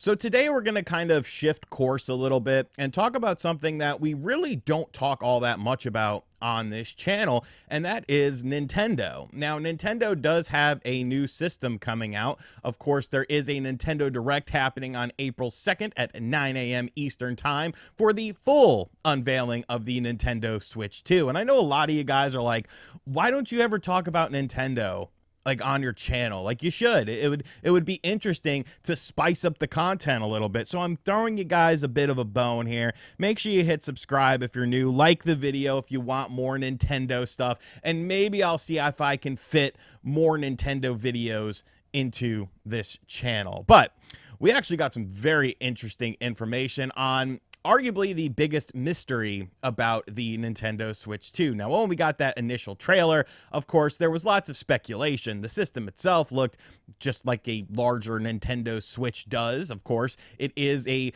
So today we're going to kind of shift course a little bit and talk about something that we really don't talk all that much about on this channel, and that is Nintendo. Now, Nintendo does have a new system coming out. Of course, there is a Nintendo Direct happening on April 2nd at 9 a.m. Eastern Time for the full unveiling of the Nintendo Switch 2. And I know a lot of you guys are like, why don't you ever talk about Nintendo like on your channel? Like, you should. It would be interesting to spice up the content a little bit. So I'm throwing you guys a bit of a bone here. Make sure you hit subscribe if you're new, like the video if you want more Nintendo stuff, and maybe I'll see if I can fit more Nintendo videos into this channel. But we actually got some very interesting information on arguably the biggest mystery about the Nintendo Switch 2. Now, when we got that initial trailer, of course, there was lots of speculation. The system itself looked just like a larger Nintendo Switch does. Of course, it is a,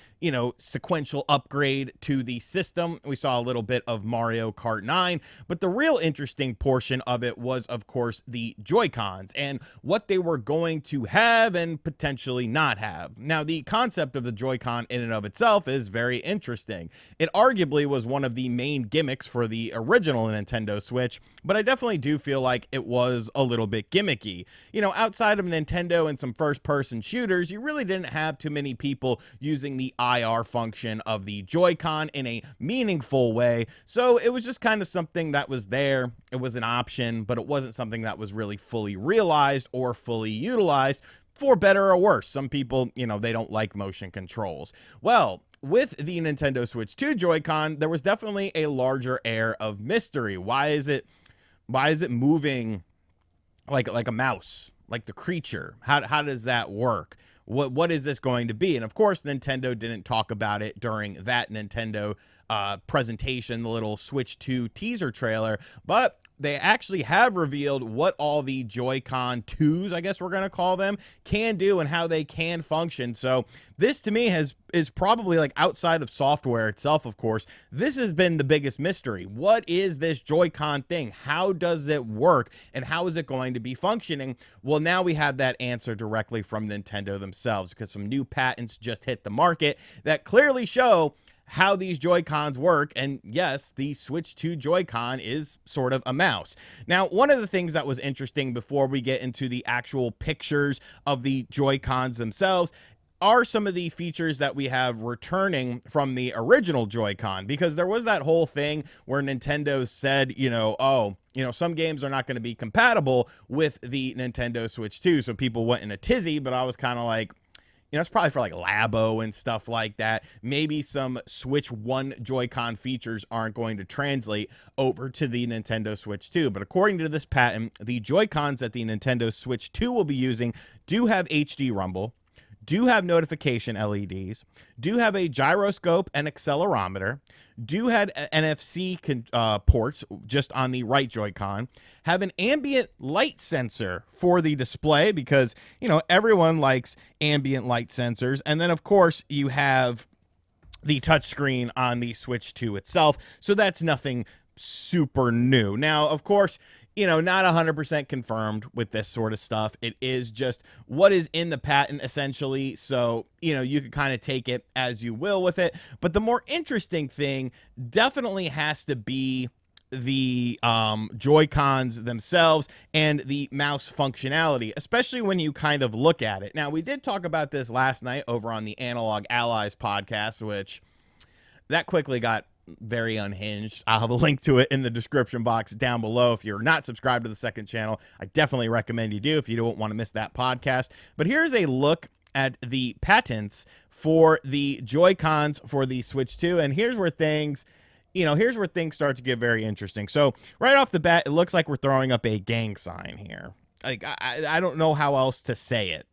sequential upgrade to the system. We saw a little bit of Mario Kart 9, but the real interesting portion of it was, of course, the Joy-Cons and what they were going to have and potentially not have. Now, the concept of the Joy-Con in and of itself is very interesting. It arguably was one of the main gimmicks for the original Nintendo Switch, but I definitely do feel like it was a little bit gimmicky. Outside of Nintendo and some first-person shooters, you really didn't have too many people using the IR function of the Joy-Con in a meaningful way, so it was just kind of something that was there. It was an option, but it wasn't something that was really fully realized or fully utilized, for better or worse. Some people, they don't like motion controls. Well, with the Nintendo Switch 2 Joy-Con, there was definitely a larger air of mystery. Why is it moving like a mouse, like the creature? How does that work? What is this going to be? And of course, Nintendo didn't talk about it during that Nintendo presentation, the little Switch 2 teaser trailer, but they actually have revealed what all the Joy-Con 2's, I guess we're going to call them, can do and how they can function. So this to me is probably, like, outside of software itself, of course, this has been the biggest mystery. What is this Joy-Con thing? How does it work? And how is it going to be functioning? Well, now we have that answer directly from Nintendo themselves, because some new patents just hit the market that clearly show how these Joy-Cons work. And yes, the Switch 2 Joy-Con is sort of a mouse. Now, one of the things that was interesting before we get into the actual pictures of the Joy-Cons themselves are some of the features that we have returning from the original Joy-Con, because there was that whole thing where Nintendo said, some games are not going to be compatible with the Nintendo Switch 2. So people went in a tizzy, but I was kind of like, it's probably for like Labo and stuff like that. Maybe some Switch 1 Joy-Con features aren't going to translate over to the Nintendo Switch 2. But according to this patent, the Joy-Cons that the Nintendo Switch 2 will be using do have HD rumble, do have notification LEDs, do have a gyroscope and accelerometer, do have NFC ports just on the right Joy-Con, have an ambient light sensor for the display because, everyone likes ambient light sensors. And then, of course, you have the touchscreen on the Switch 2 itself. So that's nothing super new. Now, of course, not 100% confirmed with this sort of stuff. It is just what is in the patent, essentially. So, you can kind of take it as you will with it. But the more interesting thing definitely has to be the Joy-Cons themselves and the mouse functionality, especially when you kind of look at it. Now, we did talk about this last night over on the Analog Allies podcast, which that quickly got very unhinged. I'll have a link to it in the description box down below. If you're not subscribed to the second channel, I definitely recommend you do if you don't want to miss that podcast. But here's a look at the patents for the Joy-Cons for the Switch 2, and here's where things start to get very interesting. So right off the bat, it looks like we're throwing up a gang sign here. Like, I don't know how else to say it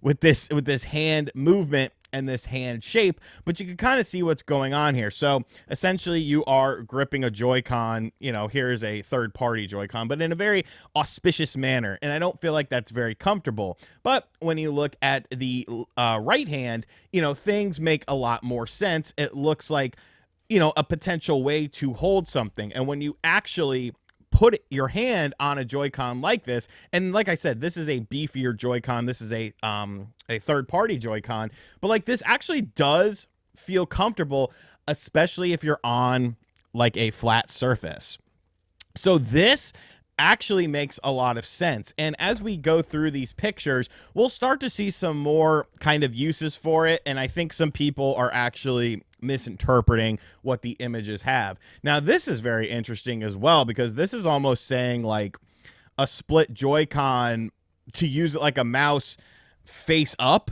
with this hand movement and this hand shape, but you can kind of see what's going on here. So essentially you are gripping a Joy-Con, here's a third-party Joy-Con, but in a very auspicious manner, and I don't feel like that's very comfortable. But when you look at the right hand, things make a lot more sense. It looks like, a potential way to hold something, and when you actually put your hand on a Joy-Con like this, and like I said, this is a beefier Joy-Con. This is a third-party Joy-Con, but like this actually does feel comfortable, especially if you're on like a flat surface. So this actually makes a lot of sense. And as we go through these pictures, we'll start to see some more kind of uses for it. And I think some people are actually misinterpreting what the images have. Now, this is very interesting as well, because this is almost saying like a split Joy-Con to use it like a mouse face up.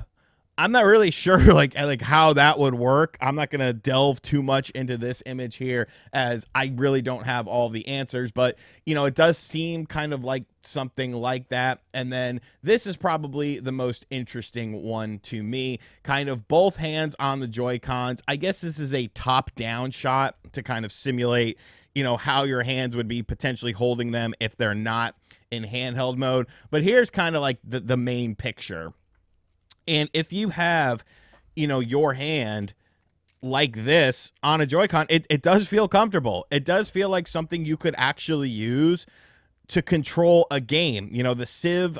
I'm not really sure like how that would work. I'm not going to delve too much into this image here, as I really don't have all the answers, but you know, it does seem kind of like something like that. And then this is probably the most interesting one to me, kind of both hands on the Joy-Cons. I guess this is a top-down shot to kind of simulate, you know, how your hands would be potentially holding them if they're not in handheld mode. But here's kind of like the main picture. And if you have, you know, your hand like this on a Joy-Con, it does feel comfortable. It does feel like something you could actually use to control a game. You know, the Civ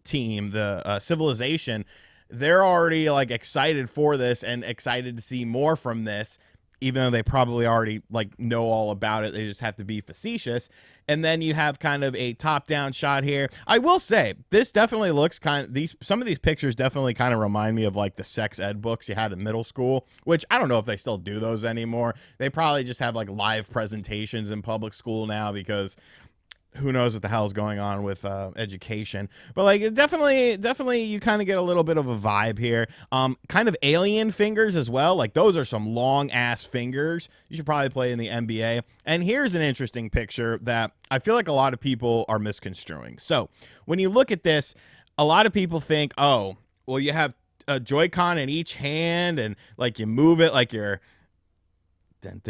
team, the Civilization, they're already like excited for this and excited to see more from this, even though they probably already like know all about it. They just have to be facetious. And then you have kind of a top-down shot here. I will say, this definitely looks some of these pictures definitely kind of remind me of like the sex ed books you had in middle school, which I don't know if they still do those anymore. They probably just have like live presentations in public school now, because who knows what the hell is going on with education. But like, it definitely you kind of get a little bit of a vibe here. Kind of alien fingers as well. Like, those are some long ass fingers. You should probably play in the NBA. And here's an interesting picture that I feel like a lot of people are misconstruing. So when you look at this, a lot of people think, oh, well, you have a Joy-Con in each hand, and like you move it like you're like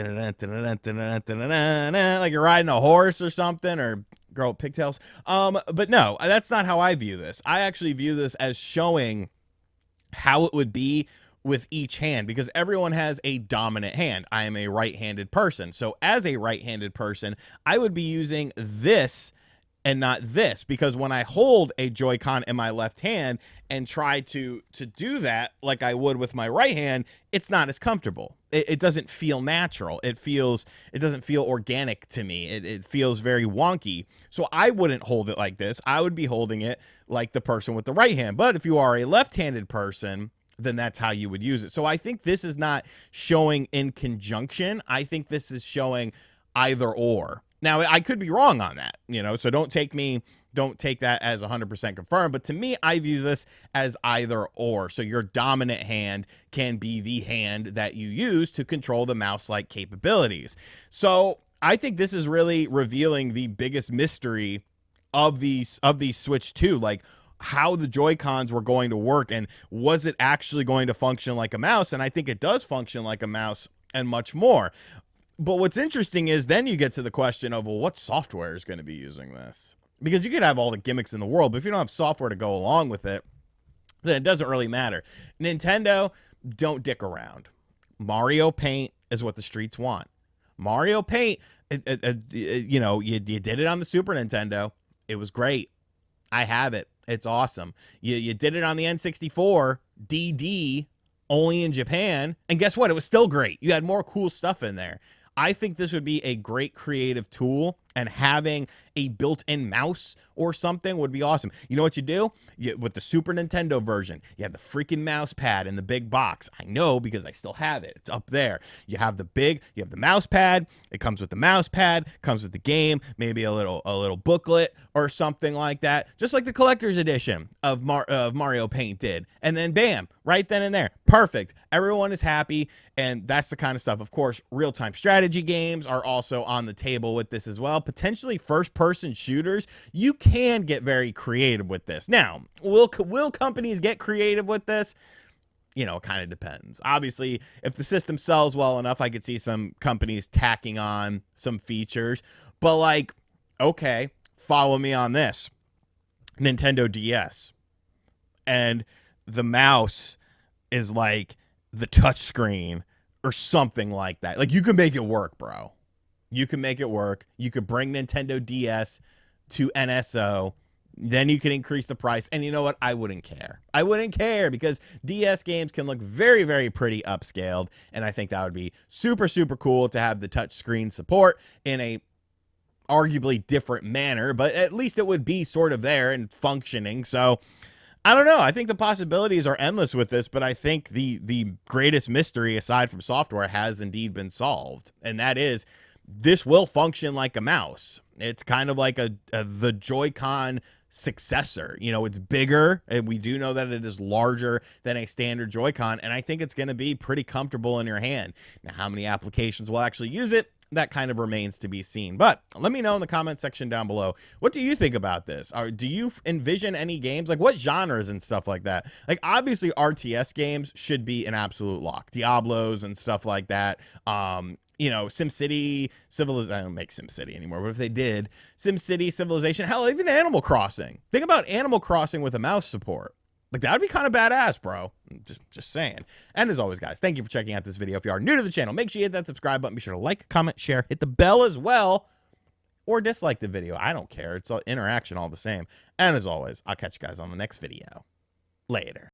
you're riding a horse or something, or girl with pigtails. But no, that's not how I view this. I actually view this as showing how it would be with each hand, because everyone has a dominant hand. I am a right-handed person. So as a right-handed person, I would be using this and not this, because when I hold a Joy-Con in my left hand and try to do that like I would with my right hand, it's not as comfortable. It doesn't feel natural. It doesn't feel organic to me. It feels very wonky. So I wouldn't hold it like this. I would be holding it like the person with the right hand. But if you are a left-handed person, then that's how you would use it. So I think this is not showing in conjunction. I think this is showing either or. Now, I could be wrong on that, you know, so don't take that as 100% confirmed. But to me, I view this as either or. So your dominant hand can be the hand that you use to control the mouse-like capabilities. So I think this is really revealing the biggest mystery of these Switch 2, like how the Joy-Cons were going to work, and was it actually going to function like a mouse? And I think it does function like a mouse and much more. But what's interesting is then you get to the question of, well, what software is going to be using this? Because you could have all the gimmicks in the world, but if you don't have software to go along with it, then it doesn't really matter. Nintendo, don't dick around. Mario Paint is what the streets want. Mario Paint, you know, you did it on the Super Nintendo. It was great. I have it. It's awesome. You did it on the N64, DD, only in Japan. And guess what? It was still great. You had more cool stuff in there. I think this would be a great creative tool, and having a built-in mouse or something would be awesome. You know what you do? With the Super Nintendo version, you have the freaking mouse pad in the big box. I know, because I still have it. It's up there. You have the mouse pad. It comes with the mouse pad, comes with the game, maybe a little booklet or something like that, just like the collector's edition of Mario Paint did. And then bam, right then and there. Perfect. Everyone is happy, and that's the kind of stuff. Of course, real-time strategy games are also on the table with this as well. Potentially first-person shooters. You can get very creative with this. Now, will companies get creative with this? You know, it kind of depends. Obviously, if the system sells well enough, I could see some companies tacking on some features. But like, okay, follow me on this. Nintendo DS. And the mouse is like the touch screen or something like that. Like, you can make it work, bro. You can make it work. You could bring Nintendo DS to NSO. Then you can increase the price. And you know what? I wouldn't care. I wouldn't care because DS games can look very, very pretty upscaled. And I think that would be super, super cool to have the touchscreen support in a arguably different manner, but at least it would be sort of there and functioning. So I don't know. I think the possibilities are endless with this, but I think the greatest mystery aside from software has indeed been solved. And that is this will function like a mouse. It's kind of like the Joy-Con successor. You know, it's bigger, and we do know that it is larger than a standard Joy-Con, and I think it's going to be pretty comfortable in your hand. Now, how many applications will actually use it? That kind of remains to be seen. But let me know in the comment section down below. What do you think about this? Do you envision any games? Like, what genres and stuff like that? Like, obviously, RTS games should be an absolute lock. Diablos and stuff like that. You know, SimCity, Civilization. I don't make SimCity anymore, but if they did, SimCity, Civilization, hell, even Animal Crossing. Think about Animal Crossing with a mouse support. Like, that would be kind of badass, bro. Just saying. And as always, guys, thank you for checking out this video. If you are new to the channel, make sure you hit that subscribe button. Be sure to like, comment, share, hit the bell as well, or dislike the video. I don't care. It's all interaction all the same. And as always, I'll catch you guys on the next video. Later.